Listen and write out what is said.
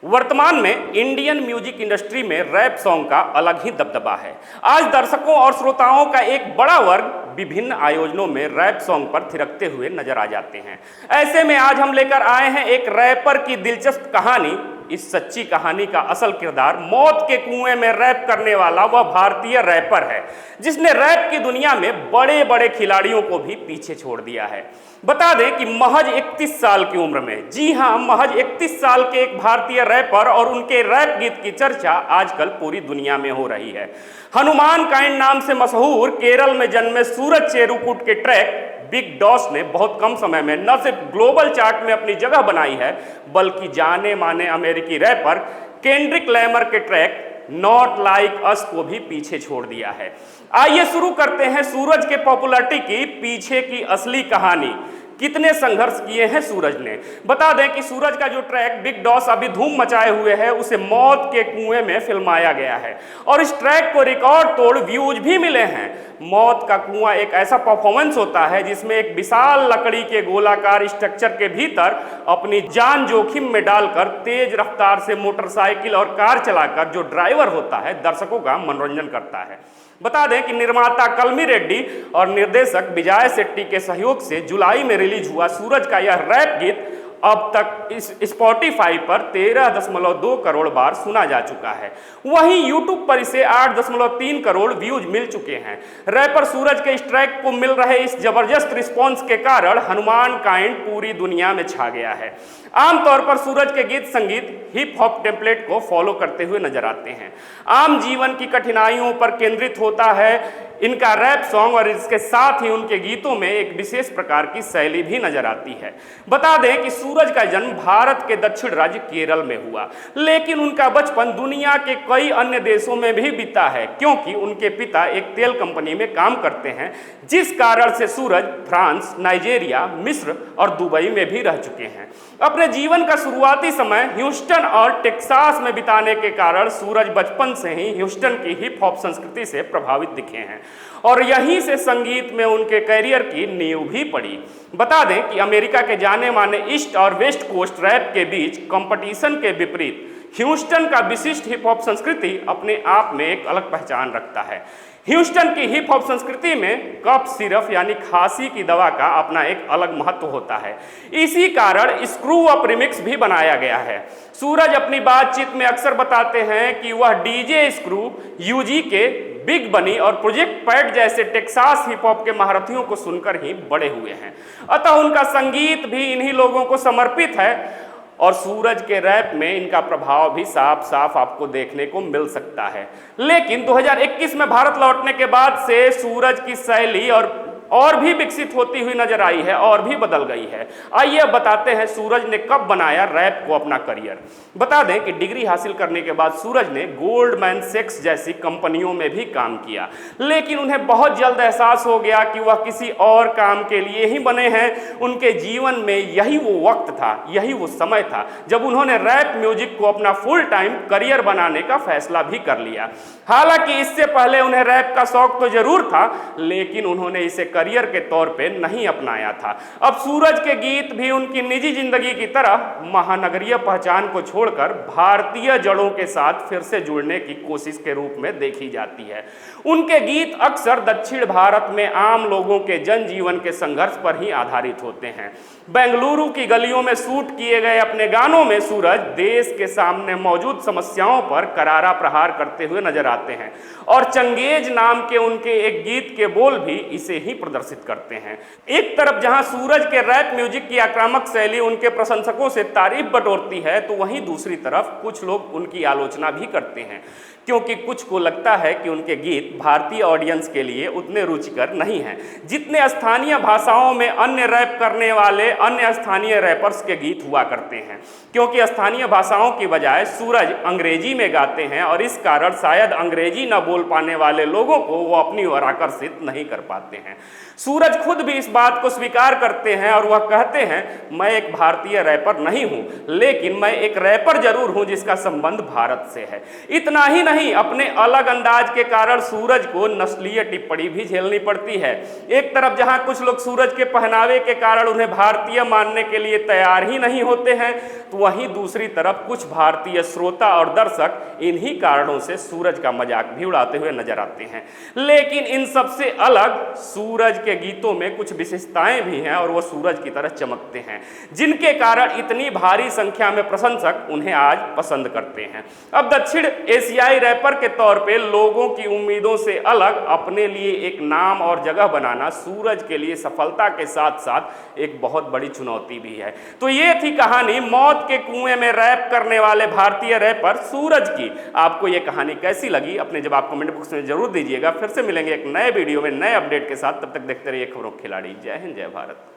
वर्तमान में Indian music industry में रैप सॉन्ग का अलग ही दबदबा है। आज दर्शकों और श्रोताओं का एक बड़ा वर्ग विभिन्न आयोजनों में रैप सॉन्ग पर थिरकते हुए नजर आ जाते हैं। ऐसे में आज हम लेकर आए हैं एक रैपर की दिलचस्प कहानी। इस सच्ची कहानी का असल किरदार मौत के कुएं में रैप करने वाला वह भारतीय रैपर है जिसने रैप की दुनिया में बड़े बड़े खिलाड़ियों को भी पीछे छोड़ दिया है। बता दें कि महज 31 साल की उम्र में, जी हां, महज 31 साल के एक भारतीय रैपर और उनके रैप गीत की चर्चा आजकल पूरी दुनिया में हो रही है। हनुमान काइंड नाम से मशहूर केरल में जन्मे सूरज चेरुकुट के ट्रैक बिग डॉस ने बहुत कम समय में न सिर्फ ग्लोबल चार्ट में अपनी जगह बनाई है, बल्कि जाने माने अमेरिकी रैपर केंड्रिक लैमर के ट्रैक नॉट लाइक अस को भी पीछे छोड़ दिया है। आइए शुरू करते हैं सूरज के पॉपुलैरिटी की पीछे की असली कहानी। कितने संघर्ष किए हैं सूरज ने। बता दें कि सूरज का जो ट्रैक बिग डॉस अभी धूम मचाए हुए है, उसे मौत के कुएं में फिल्माया गया है और इस ट्रैक को रिकॉर्ड तोड़ व्यूज भी मिले हैं। मौत का कुआं एक ऐसा परफॉर्मेंस होता है जिसमें एक विशाल लकड़ी के गोलाकार स्ट्रक्चर के भीतर अपनी जान जोखिम में डालकर तेज रफ्तार से मोटरसाइकिल और कार चलाकर जो ड्राइवर होता है दर्शकों का मनोरंजन करता है। बता दें कि निर्माता कलमी रेड्डी और निर्देशक विजय शेट्टी के सहयोग से जुलाई में रिलीज हुआ सूरज का यह रैप गीत अब तक इस स्पॉटिफाई पर 13.2 करोड़ बार सुना जा चुका है। वहीं यूट्यूब पर इसे 8.3 करोड़ व्यूज मिल चुके हैं। रैपर सूरज के इस ट्रैक को मिल रहे इस जबरदस्त रिस्पॉन्स के कारण हनुमान काइंड पूरी दुनिया में छा गया है। आमतौर पर सूरज के गीत संगीत हिप हॉप टेम्पलेट को फॉलो करते हुए नजर आते हैं। आम जीवन की कठिनाइयों पर केंद्रित होता है इनका रैप सॉन्ग और इसके साथ ही उनके गीतों में एक विशेष प्रकार की शैली भी नजर आती है। बता दें कि सूरज का जन्म भारत के दक्षिण राज्य केरल में हुआ, लेकिन उनका बचपन दुनिया के कई अन्य देशों में भी बीता है क्योंकि उनके पिता एक तेल कंपनी में काम करते हैं, जिस कारण से सूरज फ्रांस, नाइजीरिया, मिस्र और दुबई में भी रह चुके हैं। अपने जीवन का शुरुआती समय ह्यूस्टन और टेक्सास में बिताने के कारण सूरज बचपन से ही ह्यूस्टन की हिप हॉप संस्कृति से प्रभावित दिखे हैं और यहीं से संगीत में उनके करियर की नींव भी पड़ी। बता दें कि अमेरिका के जाने माने ईस्ट और वेस्ट कोस्ट रैप के बीच कंपटीशन के विपरीत ह्यूस्टन का विशिष्ट हिप हॉप संस्कृति अपने आप में एक अलग पहचान रखता है। ह्यूस्टन की हिप हॉप संस्कृति में कफ सिरप यानी खांसी की दवा का अपना एक अलग महत्व होता है। इसी कारण स्क्रू अप रिमिक्स भी बनाया गया है। सूरज अपनी बातचीत में अक्सर बताते हैं कि वह डीजे स्क्रू, यूजी के, बिग बनी और प्रोजेक्ट पैड जैसे टेक्सास हिप हॉप के महारथियों को सुनकर ही बड़े हुए हैं। अतः उनका संगीत भी इन्हीं लोगों को समर्पित है और सूरज के रैप में इनका प्रभाव भी साफ साफ आपको देखने को मिल सकता है। लेकिन 2021 में भारत लौटने के बाद से सूरज की शैली और भी विकसित होती हुई नजर आई है और भी बदल गई है। आइए अब बताते हैं सूरज ने कब बनाया रैप को अपना करियर। बता दें कि डिग्री हासिल करने के बाद सूरज ने गोल्डमैन सैक्स जैसी कंपनियों में भी काम किया, लेकिन उन्हें बहुत जल्द एहसास हो गया कि वह किसी और काम के लिए ही बने हैं। उनके जीवन में यही वो वक्त था, यही वो समय था जब उन्होंने रैप म्यूजिक को अपना फुल टाइम करियर बनाने का फैसला भी कर लिया। हालांकि इससे पहले उन्हें रैप का शौक तो जरूर था, लेकिन उन्होंने इसे करियर के तौर पे नहीं अपनाया था। अब सूरज के गीत भी उनकी निजी जिंदगी की तरह महानगरीय पहचान को छोड़कर भारतीय जड़ों के साथ फिर से जुड़ने की कोशिश के रूप में देखी जाती है। उनके गीत अक्सर दक्षिण भारत में आम लोगों के जनजीवन के संघर्ष पर ही आधारित होते हैं। बेंगलुरु की गलियों में शूट किए गए अपने गानों में सूरज देश के सामने मौजूद समस्याओं पर करारा प्रहार करते हुए नजर आते हैं और चंगेज नाम के उनके एक गीत के बोल भी इसे ही प्रदर्शित करते हैं। एक तरफ जहां सूरज के रैप म्यूजिक की आक्रामक शैली उनके प्रशंसकों से तारीफ बटोरती है, तो वहीं दूसरी तरफ कुछ लोग उनकी आलोचना भी करते हैं क्योंकि कुछ को लगता है कि उनके गीत भारतीय ऑडियंस के लिए उतने रुचिकर नहीं हैं जितने स्थानीय भाषाओं में अन्य रैप करने वाले अन्य स्थानीय रैपर्स के गीत हुआ करते हैं। क्योंकि स्थानीय भाषाओं की बजाय सूरज अंग्रेजी में गाते हैं और इस कारण शायद अंग्रेजी न बोल पाने वाले लोगों को वो अपनी ओर आकर्षित नहीं कर पाते हैं। सूरज खुद भी इस बात को स्वीकार करते हैं और वह कहते हैं, मैं एक भारतीय रैपर नहीं हूं, लेकिन मैं एक रैपर जरूर हूं जिसका संबंध भारत से है। इतना ही नहीं, अपने अलग अंदाज के कारण सूरज को नस्लीय टिप्पणी भी झेलनी पड़ती है। एक तरफ जहां कुछ लोग सूरज के पहनावे के कारण उन्हें भारतीय मानने के लिए तैयार ही नहीं होते हैं, तो वहीं दूसरी तरफ कुछ भारतीय श्रोता और दर्शक इन्हीं कारणों से सूरज का मजाक भी उड़ाते हुए नजर आते हैं। लेकिन इन सबसे अलग सूरज के गीतों में कुछ विशेषताएं भी हैं और वो सूरज की तरह चमकते हैं, जिनके कारण इतनी भारी संख्या में प्रशंसक उन्हें आज पसंद करते हैं। अब दक्षिण एशियाई रैपर के तौर पे लोगों की उम्मीदों से अलग अपने लिए एक नाम और जगह बनाना सूरज के लिए सफलता के साथ साथ एक बहुत बड़ी चुनौती भी है। तो ये थी कहानी मौत के कुएं में रैप करने वाले भारतीय रैपर सूरज की। आपको ये कहानी कैसी लगी अपने जवाब कमेंट बॉक्स में जरूर दीजिएगा। फिर से मिलेंगे एक नए वीडियो में नए अपडेट के साथ, तब तक देखते रहिए खबरों खिलाड़ी। जय हिंद, जय भारत।